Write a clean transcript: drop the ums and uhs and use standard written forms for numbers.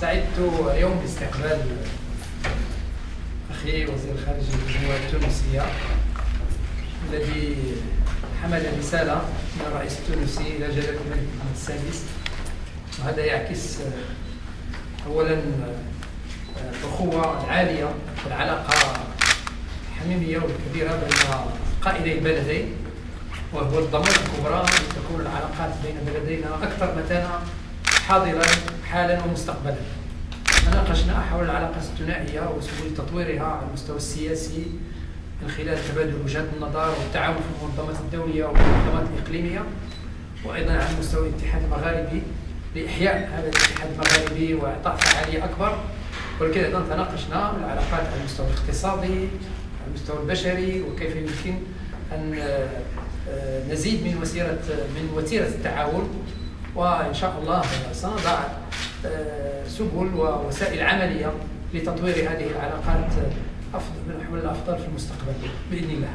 سعدت اليوم باستقبال أخي وزير الخارجية الجمهورية التونسية الذي حمل رسالة من الرئيس التونسي إلى جلالة الملك محمد السادس، وهذا يعكس أولا الأخوة العالية والعلاقة الحميمية والكبيرة بين قائدي البلدين، وهو الضمان الكبرى أن تكون العلاقات بين بلدينا أكثر متانة حاضرا حالا ومستقبلا. تناقشنا حول العلاقات الثنائية وسبل تطويرها على المستوى السياسي من خلال تبادل وجهات النظر والتعاون في المنظمات الدولية والمنظمات الإقليمية، وأيضا على مستوى الاتحاد المغاربي لإحياء هذا الاتحاد المغاربي وإعطاء فعالية أكبر. ولكن أيضا تناقشنا العلاقات على المستوى الاقتصادي، على المستوى البشري، وكيف يمكن أن نزيد من وتيرة التعاون، وإن شاء الله سنضع سبل ووسائل عملية لتطوير هذه العلاقات نحو الأفضل في المستقبل بإذن الله.